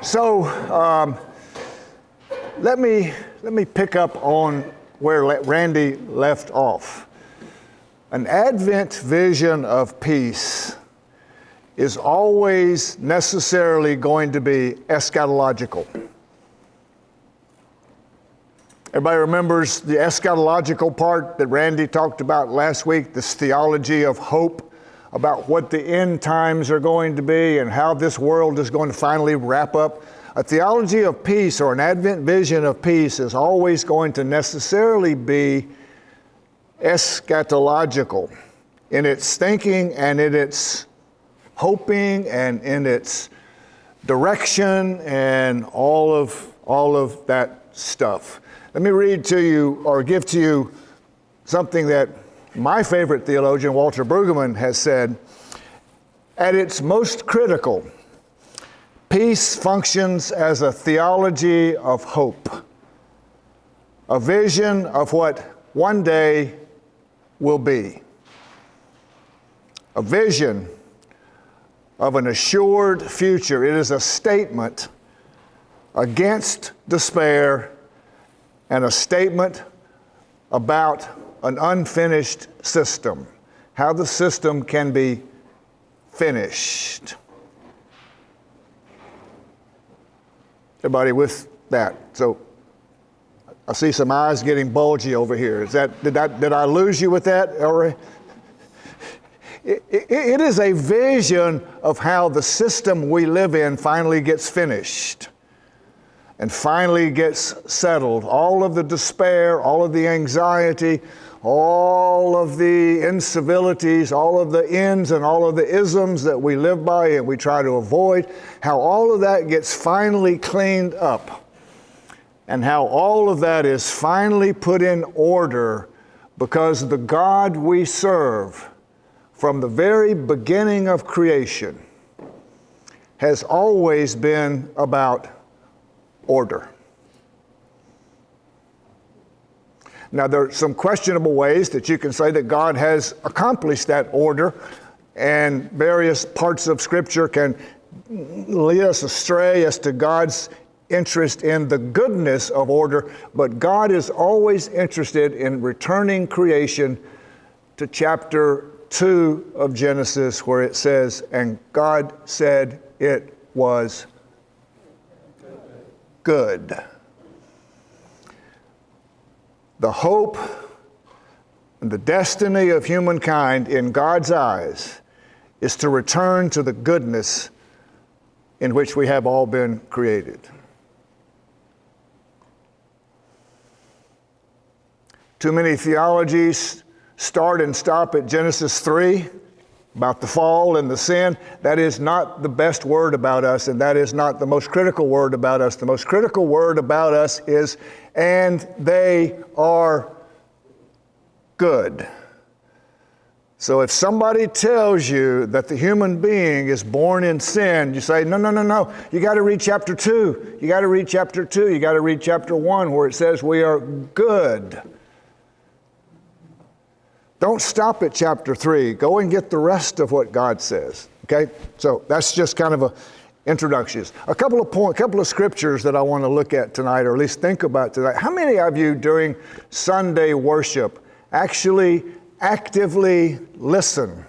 So let me pick up on where Randy left off. An Advent vision of peace is always necessarily going to be eschatological. Everybody remembers the eschatological part that Randy talked about last week, this theology of hope about what the end times are going to be and how this world is going to finally wrap up. A theology of peace or an Advent vision of peace is always going to necessarily be eschatological in its thinking and in its hoping and in its direction and all of that stuff. Let me read to you or give to you something that my favorite theologian, Walter Brueggemann, has said. At its most critical, peace functions as a theology of hope, a vision of what one day will be, a vision of an assured future. It is a statement against despair and a statement about an unfinished system, how the system can be finished. Everybody with that? So I see some eyes getting bulgy over here. Did I lose you with that? Or it is a vision of how the system we live in finally gets finished and finally gets settled. All of the despair, all of the anxiety, all of the incivilities, all of the ins and all of the isms that we live by and we try to avoid, how all of that gets finally cleaned up and how all of that is finally put in order because the God we serve from the very beginning of creation has always been about order. Now, there are some questionable ways that you can say that God has accomplished that order, and various parts of Scripture can lead us astray as to God's interest in the goodness of order, but God is always interested in returning creation to chapter 2 of Genesis, where it says, "And God said it was good." The hope and the destiny of humankind in God's eyes is to return to the goodness in which we have all been created. Too many theologies start and stop at Genesis 3 about the fall and the sin. That is not the best word about us, and that is not the most critical word about us. The most critical word about us is, "And they are good." So if somebody tells you that the human being is born in sin, you say, no. You got to read chapter 2. You got to read chapter 2. You got to read chapter 1 where it says we are good. Don't stop at chapter 3. Go and get the rest of what God says. Okay? So that's just kind of a introductions. A couple of scriptures that I want to look at tonight, or at least think about tonight. How many of you during Sunday worship actually actively listen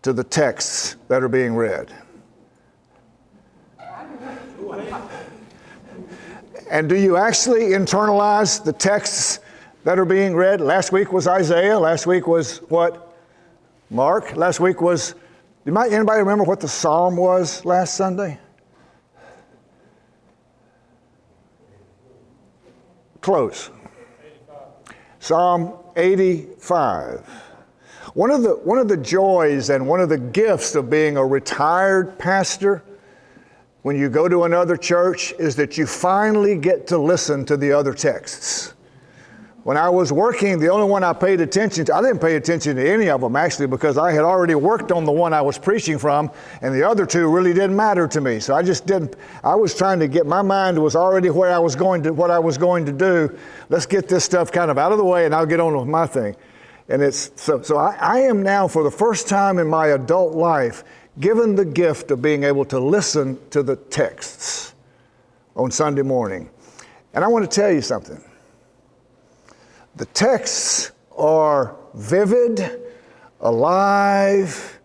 to the texts that are being read? And do you actually internalize the texts that are being read? Last week was Isaiah. Last week was what? Mark. Last week was, anybody remember what the psalm was last Sunday? Close. 85. Psalm 85. One of the joys and one of the gifts of being a retired pastor when you go to another church is that you finally get to listen to the other texts. When I was working, the only one I paid attention to, I didn't pay attention to any of them actually because I had already worked on the one I was preaching from, and the other two really didn't matter to me. So I was trying to get, my mind was already where I was going to, what I was going to do. Let's get this stuff kind of out of the way and I'll get on with my thing. And it's, so I am now for the first time in my adult life given the gift of being able to listen to the texts on Sunday morning. And I want to tell you something. The texts are vivid, alive,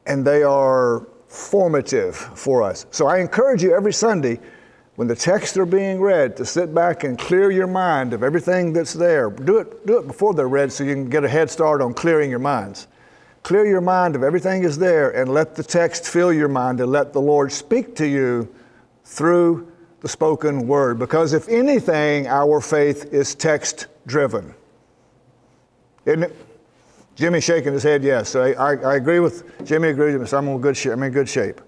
and they are formative for us. So I encourage you every Sunday, when the texts are being read, to sit back and clear your mind of everything that's there. Do it before they're read so you can get a head start on clearing your minds. Clear your mind of everything is there and let the text fill your mind and let the Lord speak to you through the spoken word. Because if anything, our faith is text driven. Isn't it? Jimmy shaking his head, yes. So I agree with Jimmy, agrees with me, so I'm in good shape.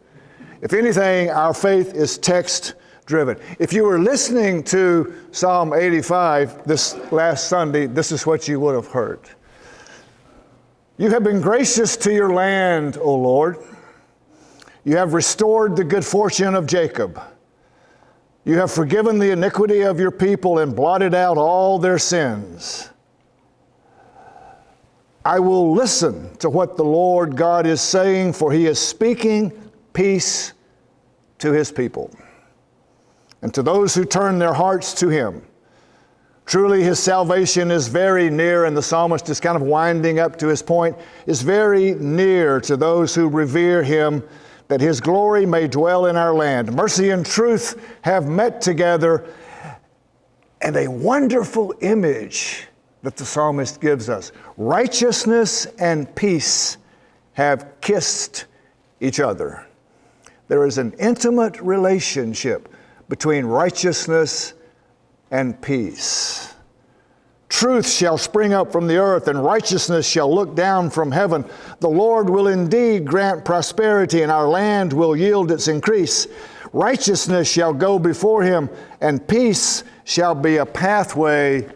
If anything, our faith is text driven. If you were listening to Psalm 85 this last Sunday, this is what you would have heard. You have been gracious to your land, O Lord. You have restored the good fortune of Jacob. You have forgiven the iniquity of your people and blotted out all their sins. I will listen to what the Lord God is saying, for he is speaking peace to his people and to those who turn their hearts to him. Truly his salvation is very near, and the psalmist is kind of winding up to his point, is very near to those who revere him, that his glory may dwell in our land. Mercy and truth have met together, and a wonderful image that the psalmist gives us. Righteousness and peace have kissed each other. There is an intimate relationship between righteousness and peace. Truth shall spring up from the earth, and righteousness shall look down from heaven. The Lord will indeed grant prosperity, and our land will yield its increase. Righteousness shall go before him, and peace shall be a pathway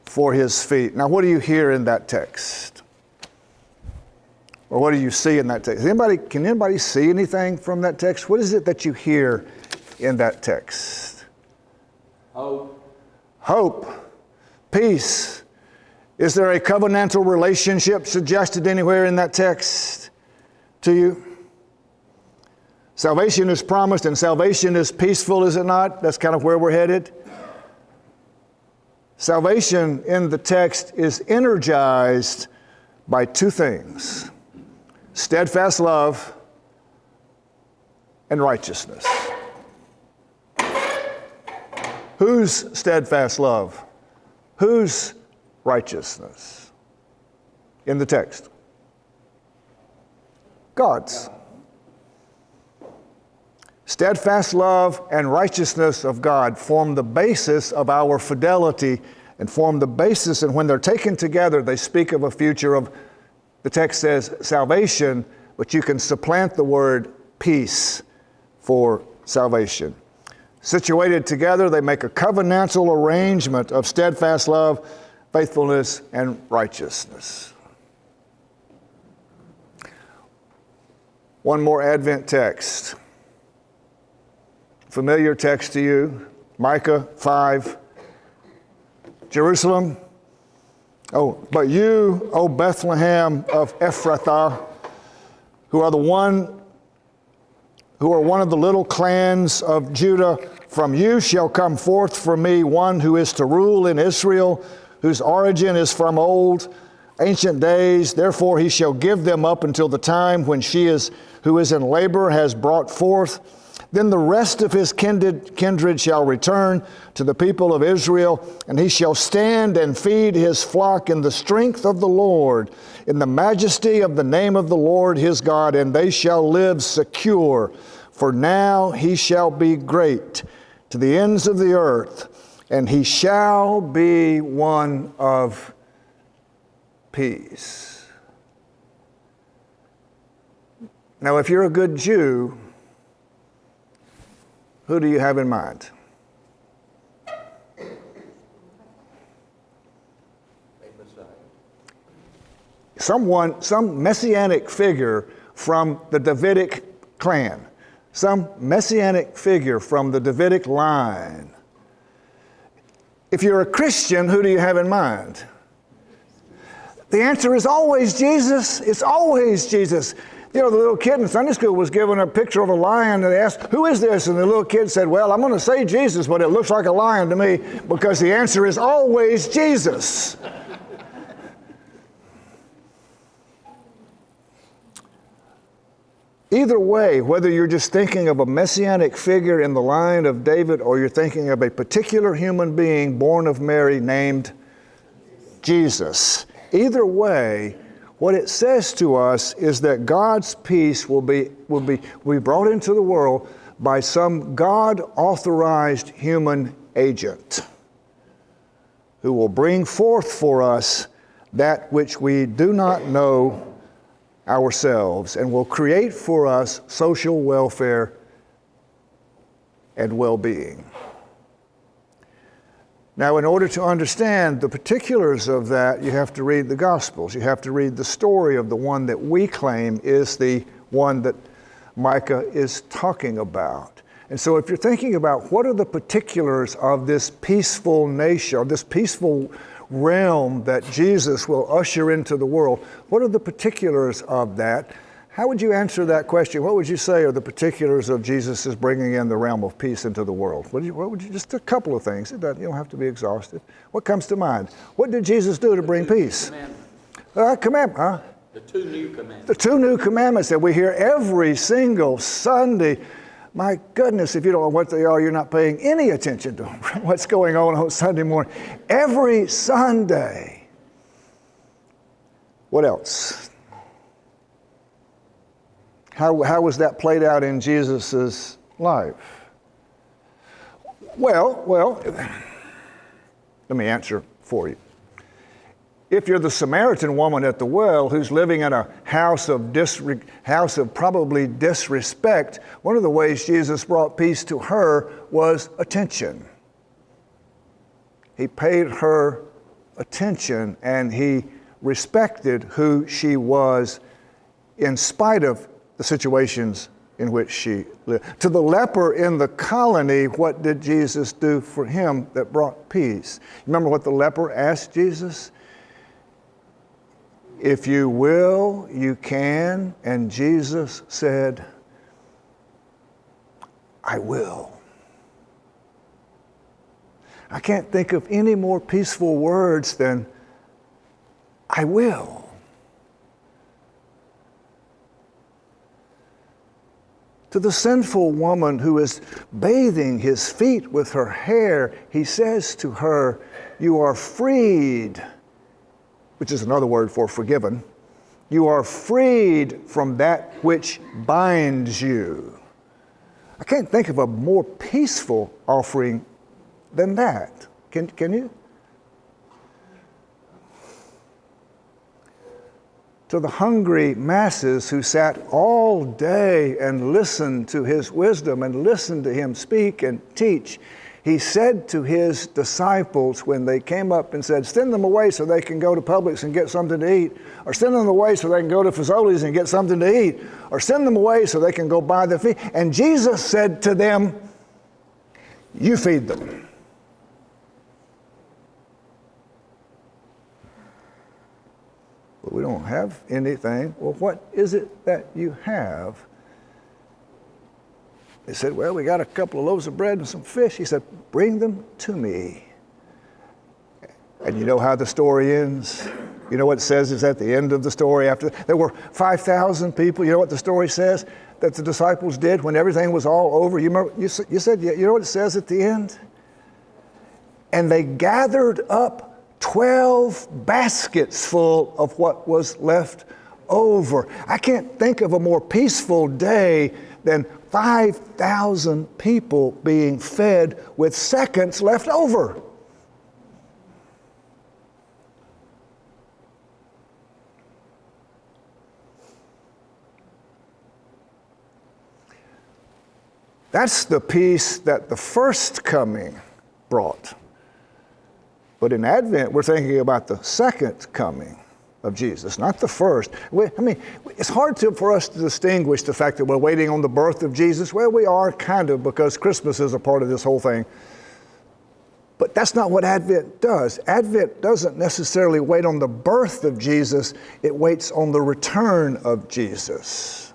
for his feet. Now, what do you hear in that text? Or what do you see in that text? Can anybody see anything from that text? What is it that you hear in that text? Hope. Peace. Is there a covenantal relationship suggested anywhere in that text to you? Salvation is promised, and salvation is peaceful, is it not? That's kind of where we're headed. Salvation in the text is energized by two things: steadfast love and righteousness. Whose steadfast love? Whose righteousness? In the text. God's. Steadfast love and righteousness of God form the basis of our fidelity and form the basis, and when they're taken together, they speak of a future of, the text says, salvation, but you can supplant the word peace for salvation. Situated together, they make a covenantal arrangement of steadfast love, faithfulness, and righteousness. One more Advent text. Familiar text to you, Micah 5. Jerusalem, but you, O Bethlehem of Ephrathah, who are one of the little clans of Judah, from you shall come forth for me one who is to rule in Israel, whose origin is from ancient days. Therefore he shall give them up until the time when who is in labor has brought forth. Then the rest of his kindred shall return to the people of Israel, and he shall stand and feed his flock in the strength of the Lord, in the majesty of the name of the Lord his God, and they shall live secure. For now he shall be great to the ends of the earth, and he shall be one of peace. Now, if you're a good Jew, who do you have in mind? Some messianic figure from the Davidic clan. Some messianic figure from the Davidic line. If you're a Christian, who do you have in mind? The answer is always Jesus. It's always Jesus. You know, the little kid in Sunday school was given a picture of a lion, and they asked, who is this? And the little kid said, well, I'm going to say Jesus, but it looks like a lion to me, because the answer is always Jesus. Either way, whether you're just thinking of a messianic figure in the line of David, or you're thinking of a particular human being born of Mary named Jesus, either way, what it says to us is that God's peace will be brought into the world by some God-authorized human agent who will bring forth for us that which we do not know ourselves, and will create for us social welfare and well-being. Now, in order to understand the particulars of that, you have to read the Gospels. You have to read the story of the one that we claim is the one that Micah is talking about. And so if you're thinking about what are the particulars of this peaceful nation, or this peaceful realm that Jesus will usher into the world, what are the particulars of that? How would you answer that question? What would you say are the particulars of Jesus' bringing in the realm of peace into the world? What would you just a couple of things. You don't have to be exhaustive. What comes to mind? What did Jesus do to bring peace? The two new commandments. The two new commandments that we hear every single Sunday. My goodness, if you don't know what they are, you're not paying any attention to what's going on Sunday morning. Every Sunday. What else? How was that played out in Jesus' life? Well, let me answer for you. If you're the Samaritan woman at the well who's living in a house of probably disrespect, one of the ways Jesus brought peace to her was attention. He paid her attention, and he respected who she was in spite of the situations in which she lived. To the leper in the colony, what did Jesus do for him that brought peace? Remember what the leper asked Jesus? If you will, you can. And Jesus said, I will. I can't think of any more peaceful words than I will. To the sinful woman who is bathing his feet with her hair, he says to her, you are freed, which is another word for forgiven. You are freed from that which binds you. I can't think of a more peaceful offering than that. Can you? To the hungry masses who sat all day and listened to his wisdom and listened to him speak and teach, he said to his disciples when they came up and said, send them away so they can go to Publix and get something to eat, or send them away so they can go to Fazoli's and get something to eat, or send them away so they can go buy their feed. And Jesus said to them, you feed them. But we don't have anything. Well, what is it that you have? They said, well, we got a couple of loaves of bread and some fish. He said, bring them to me. And you know how the story ends? You know what it says is at the end of the story after there were 5,000 people. You know what the story says that the disciples did when everything was all over? You remember, you said, you know what it says at the end? And they gathered up 12 baskets full of what was left over. I can't think of a more peaceful day than 5,000 people being fed with seconds left over. That's the peace that the first coming brought. But in Advent, we're thinking about the second coming of Jesus, not the first. It's hard for us to distinguish the fact that we're waiting on the birth of Jesus. Well, we are kind of, because Christmas is a part of this whole thing. But that's not what Advent does. Advent doesn't necessarily wait on the birth of Jesus. It waits on the return of Jesus.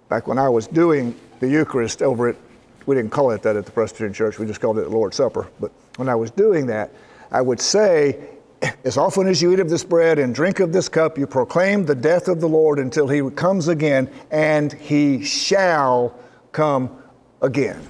Back when I was doing the Eucharist over at, we didn't call it that at the Presbyterian Church, we just called it the Lord's Supper. But when I was doing that, I would say, as often as you eat of this bread and drink of this cup, you proclaim the death of the Lord until he comes again, and he shall come again.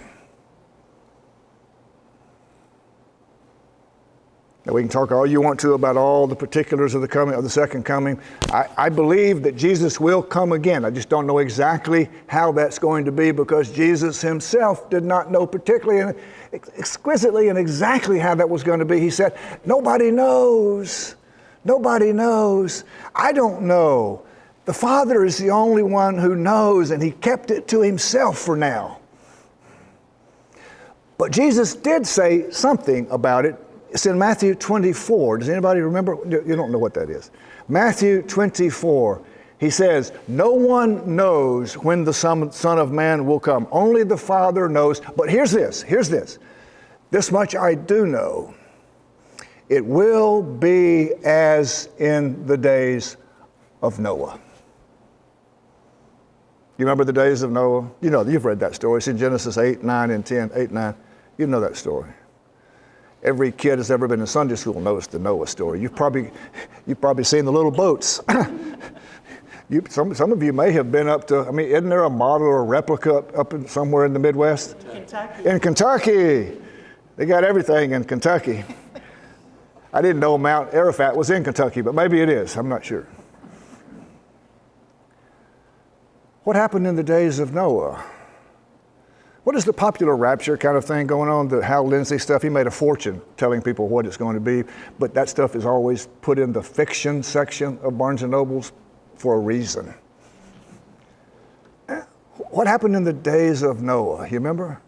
Now, we can talk all you want to about all the particulars of the coming, of the second coming. I believe that Jesus will come again. I just don't know exactly how that's going to be, because Jesus himself did not know particularly and exquisitely and exactly how that was going to be. He said, nobody knows. Nobody knows. I don't know. The Father is the only one who knows, and he kept it to himself for now. But Jesus did say something about it. It's in Matthew 24. Does anybody remember? You don't know what that is. Matthew 24. He says, no one knows when the Son of Man will come. Only the Father knows. But here's this. This much I do know. It will be as in the days of Noah. You remember the days of Noah? You know, you've read that story. It's in Genesis 8, 9, and 10. 8, 9. You know that story. Every kid that's ever been in Sunday school knows the Noah story. You've probably seen the little boats. Some of you may have been up to, I mean, isn't there a model or a replica up somewhere in the Midwest? Kentucky. In Kentucky. They got everything in Kentucky. I didn't know Mount Arafat was in Kentucky, but maybe it is. I'm not sure. What happened in the days of Noah? What is the popular rapture kind of thing going on? The Hal Lindsey stuff, he made a fortune telling people what it's going to be, but that stuff is always put in the fiction section of Barnes & Noble's for a reason. What happened in the days of Noah? You remember?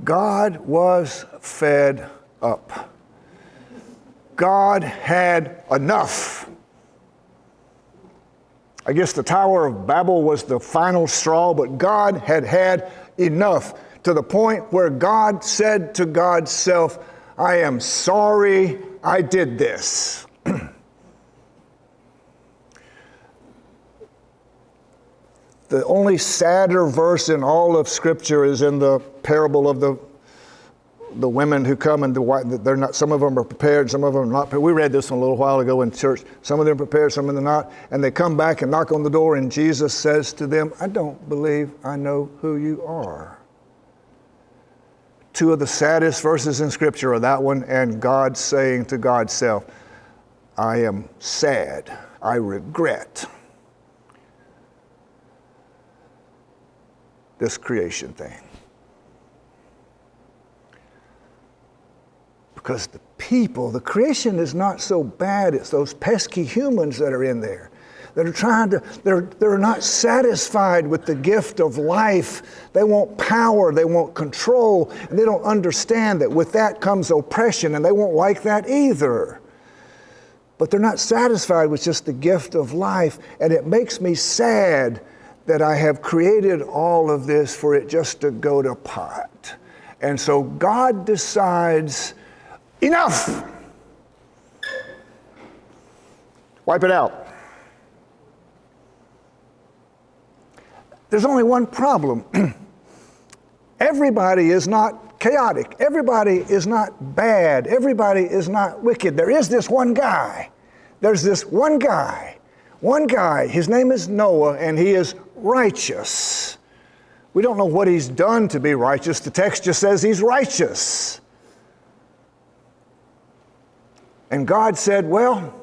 God was fed up. God had enough. I guess the Tower of Babel was the final straw, but God had had enough, to the point where God said to God's self, I am sorry I did this. The only sadder verse in all of Scripture is in the parable of the women who come and they're not. Some of them are prepared, some of them are not prepared. We read this one a little while ago in church. Some of them are prepared, some of them are not. And they come back and knock on the door, and Jesus says to them, I don't believe I know who you are. Two of the saddest verses in Scripture are that one and God saying to God's self, I am sad, I regret this creation thing. Because the creation is not so bad. It's those pesky humans that are in there that are they're not satisfied with the gift of life. They want power, they want control, and they don't understand that with that comes oppression, and they won't like that either. But they're not satisfied with just the gift of life, and it makes me sad that I have created all of this for it just to go to pot. And so God decides, enough! Wipe it out. There's only one problem. Everybody is not chaotic. Everybody is not bad. Everybody is not wicked. There is this one guy. There's this one guy. One guy. His name is Noah, and he is righteous. We don't know what he's done to be righteous. The text just says he's righteous. And God said, well,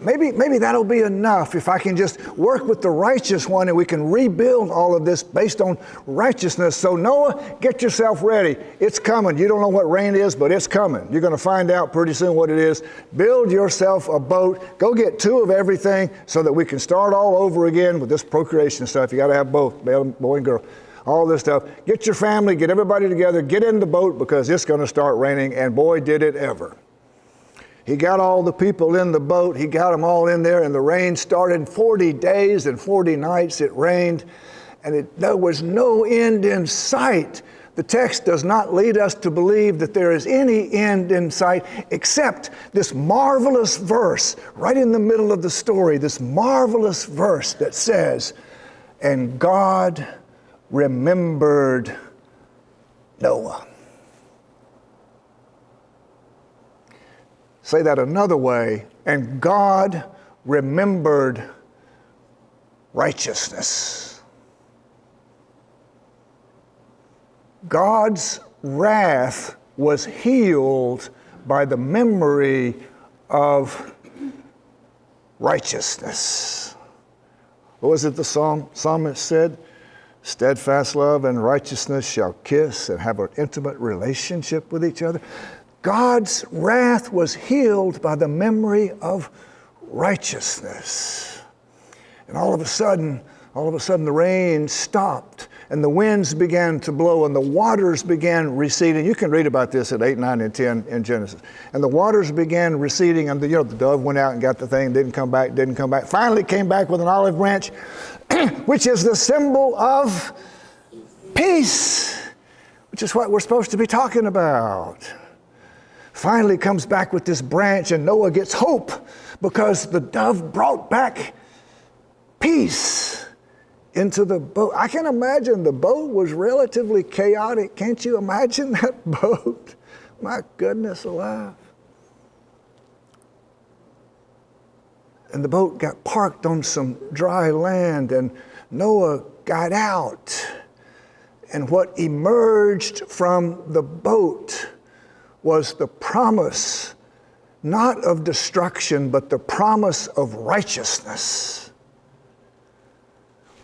maybe that'll be enough if I can just work with the righteous one and we can rebuild all of this based on righteousness. So Noah, get yourself ready. It's coming. You don't know what rain is, but it's coming. You're going to find out pretty soon what it is. Build yourself a boat. Go get 2 of everything so that we can start all over again with this procreation stuff. You got to have both, boy and girl. All this stuff. Get your family, get everybody together, get in the boat because it's going to start raining, and boy, did it ever. He got all the people in the boat. He got them all in there, and the rain started. 40 days and 40 nights it rained, and there was no end in sight. The text does not lead us to believe that there is any end in sight except this marvelous verse right in the middle of the story, this marvelous verse that says, "And God remembered Noah." Say that another way. And God remembered righteousness. God's wrath was healed by the memory of righteousness. What was it the psalmist said? Steadfast love and righteousness shall kiss and have an intimate relationship with each other. God's wrath was healed by the memory of righteousness. And all of a sudden, the rain stopped and the winds began to blow and the waters began receding. You can read about this at 8, 9, and 10 in Genesis. And the waters began receding, and the dove went out and got the thing, didn't come back. Finally came back with an olive branch, which is the symbol of peace, which is what we're supposed to be talking about. Finally comes back with this branch, and Noah gets hope because the dove brought back peace into the boat. I can imagine the boat was relatively chaotic. Can't you imagine that boat? My goodness alive. And the boat got parked on some dry land, and Noah got out. And what emerged from the boat was the promise, not of destruction, but the promise of righteousness.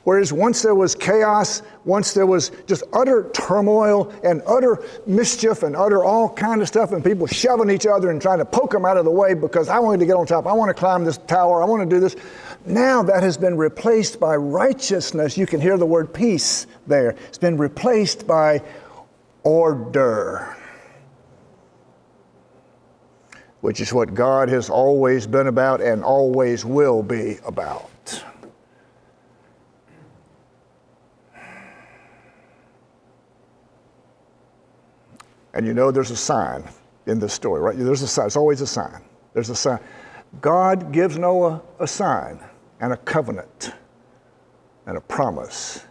Whereas once there was chaos, once there was just utter turmoil and utter mischief and utter all kind of stuff, and people shoving each other and trying to poke them out of the way because I wanted to get on top, I want to climb this tower, I want to do this. Now that has been replaced by righteousness. You can hear the word peace there. It's been replaced by order, which is what God has always been about and always will be about. And there's a sign in this story, right? There's a sign. It's always a sign. There's a sign. God gives Noah a sign and a covenant and a promise.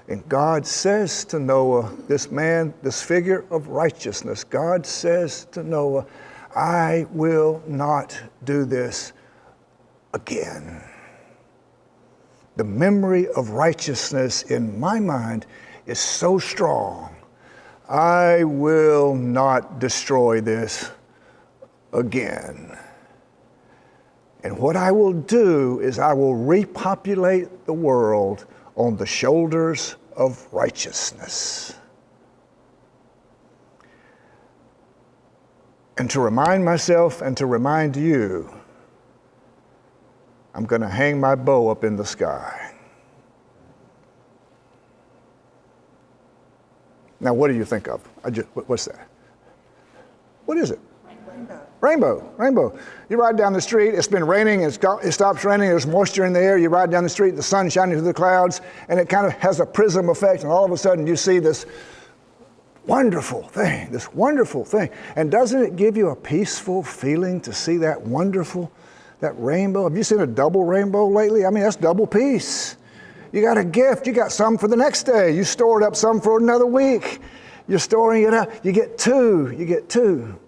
And God says to Noah, this man, this figure of righteousness, God says to Noah, I will not do this again. The memory of righteousness in my mind is so strong. I will not destroy this again. And what I will do is I will repopulate the world on the shoulders of righteousness. And to remind myself and to remind you, I'm going to hang my bow up in the sky. Now, what do you think of? What's that? What is it? Rainbow. You ride down the street, it's been raining, it stops raining, there's moisture in the air, you ride down the street, the sun's shining through the clouds, and it kind of has a prism effect, and all of a sudden you see this wonderful thing. And doesn't it give you a peaceful feeling to see that rainbow? Have you seen a double rainbow lately? I mean, that's double peace. You got a gift, you got some for the next day. You stored up some for another week. You're storing it up. You get two.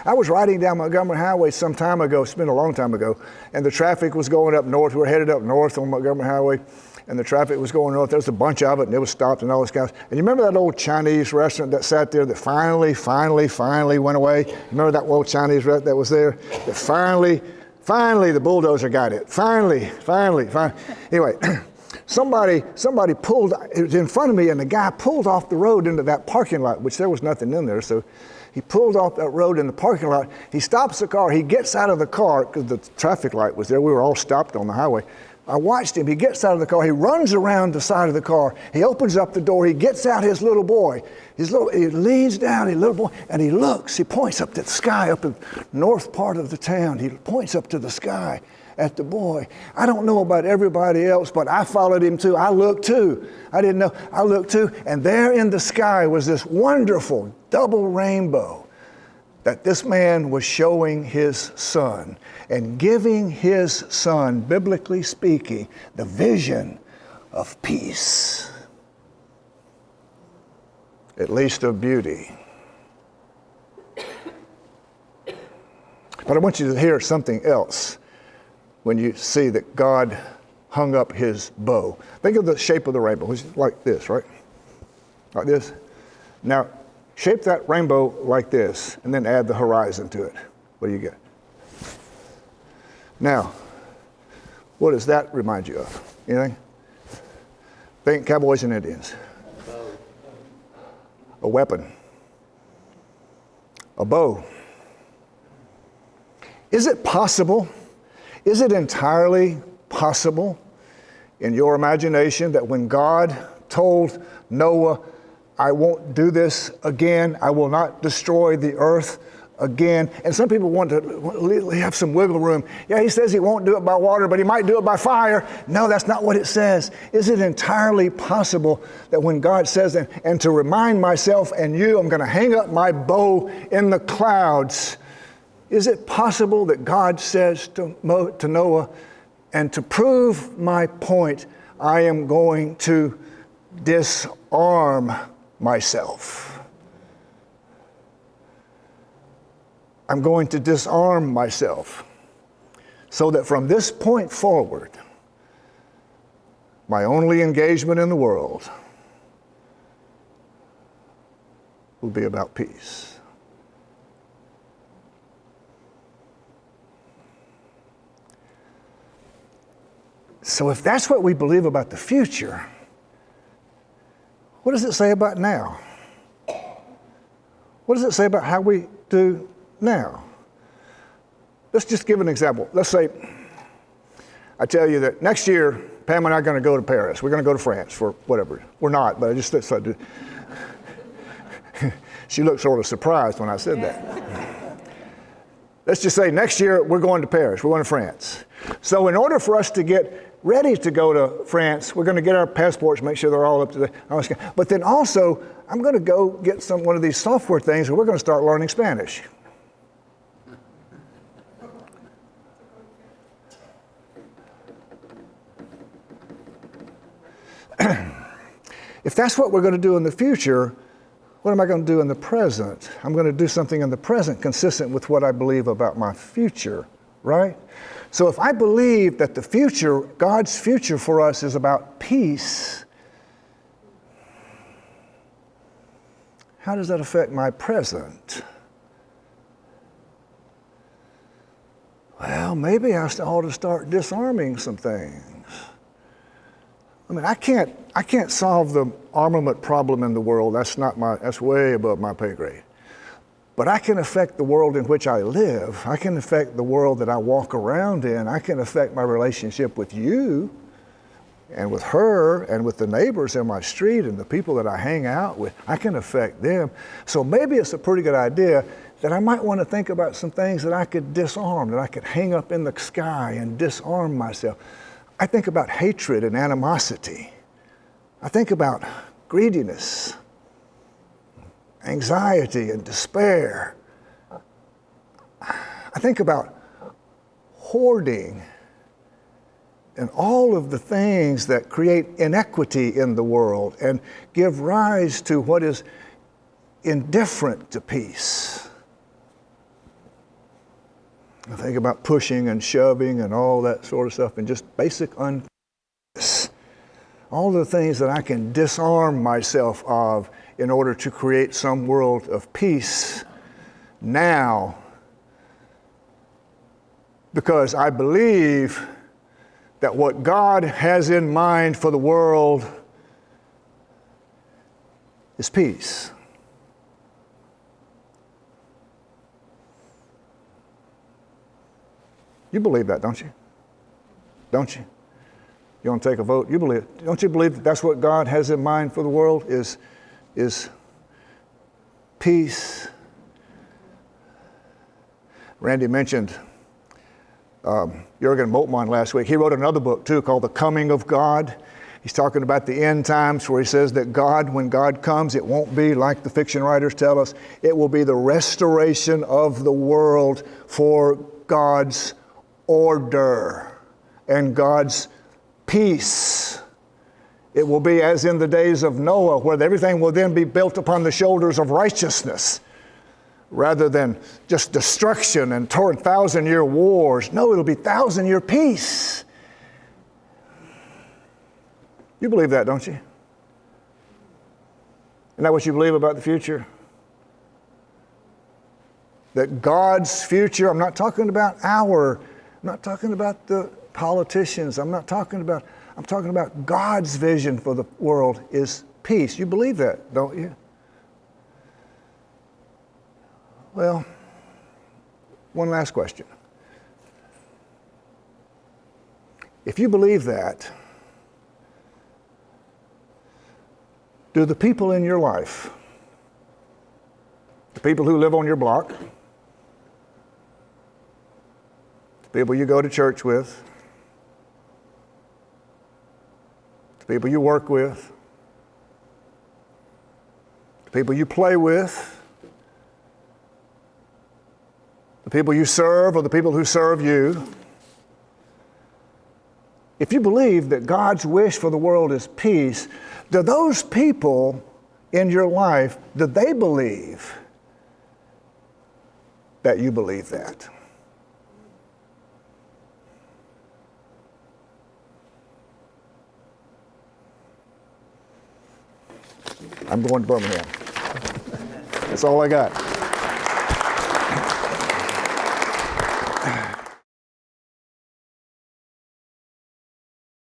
I was riding down Montgomery Highway some time ago, it's been a long time ago, and the traffic was going up north. We were headed up north on Montgomery Highway, and the traffic was going north. There was a bunch of it, and it was stopped and all this kind of. And you remember that old Chinese restaurant that sat there that finally went away? You remember that old Chinese restaurant that was there? That finally the bulldozer got it. Finally. Anyway, somebody pulled, it was in front of me, and the guy pulled off the road into that parking lot, which there was nothing in there, so he pulled off that road in the parking lot. He stops the car. He gets out of the car because the traffic light was there. We were all stopped on the highway. I watched him. He gets out of the car. He runs around the side of the car. He opens up the door. He gets out his little boy. He leans down, his little boy, and he looks. He points up to the sky, up in the north part of the town. He points up to the sky, at the boy. I don't know about everybody else, but I followed him too. I looked too. I didn't know. I looked too. And there in the sky was this wonderful double rainbow that this man was showing his son and giving his son, biblically speaking, the vision of peace, at least of beauty. But I want you to hear something else when you see that God hung up his bow. Think of the shape of the rainbow, which is like this, right? Like this. Now, shape that rainbow like this, and then add the horizon to it. What do you get? Now, what does that remind you of? Anything? Think cowboys and Indians. A weapon. A bow. Is it possible, is it entirely possible in your imagination that when God told Noah, I won't do this again, I will not destroy the earth again, and some people want to have some wiggle room. Yeah, he says he won't do it by water, but he might do it by fire. No, that's not what it says. Is it entirely possible that when God says, and to remind myself and you, I'm going to hang up my bow in the clouds, is it possible that God says to Noah, and to prove my point, I am going to disarm myself. I'm going to disarm myself so that from this point forward, my only engagement in the world will be about peace. So if that's what we believe about the future, what does it say about now? What does it say about how we do now? Let's just give an example. Let's say I tell you that next year, Pam and I are going to go to Paris. We're going to go to France for whatever. We're not, but I just thought she looked sort of surprised when I said that. Let's just say next year we're going to Paris. We're going to France. So in order for us to get ready to go to France, we're going to get our passports, make sure they're all up to date. But then also, I'm going to go get one of these software things, and we're going to start learning Spanish. If that's what we're going to do in the future, what am I going to do in the present? I'm going to do something in the present consistent with what I believe about my future, right? So if I believe that the future, God's future for us is about peace, how does that affect my present? Well, maybe I ought to start disarming some things. I mean, I can't solve the armament problem in the world. That's way above my pay grade. But I can affect the world in which I live. I can affect the world that I walk around in. I can affect my relationship with you and with her and with the neighbors in my street and the people that I hang out with. I can affect them. So maybe it's a pretty good idea that I might want to think about some things that I could disarm, that I could hang up in the sky and disarm myself. I think about hatred and animosity. I think about greediness, anxiety and despair. I think about hoarding and all of the things that create inequity in the world and give rise to what is indifferent to peace. I think about pushing and shoving and all that sort of stuff and just basic unkindness. All the things that I can disarm myself of in order to create some world of peace now, because I believe that what God has in mind for the world is peace. You believe that, don't you? Don't you? You want to take a vote? You believe it. Don't you believe that that's what God has in mind for the world is peace? Randy mentioned Jürgen Moltmann last week. He wrote another book too called The Coming of God. He's talking about the end times where he says that God, when God comes, it won't be like the fiction writers tell us. It will be the restoration of the world for God's order and God's peace. It will be as in the days of Noah, where everything will then be built upon the shoulders of righteousness rather than just destruction and 1,000-year wars. No, it'll be 1,000-year peace. You believe that, don't you? Isn't that what you believe about the future? That God's future, I'm not talking about the politicians, I'm talking about God's vision for the world is peace. You believe that, don't you? Well, one last question. If you believe that, do the people in your life, the people who live on your block, the people you go to church with, the people you work with, the people you play with, the people you serve or the people who serve you, if you believe that God's wish for the world is peace, do those people in your life, do they believe that you believe that? I'm going to Birmingham. That's all I got.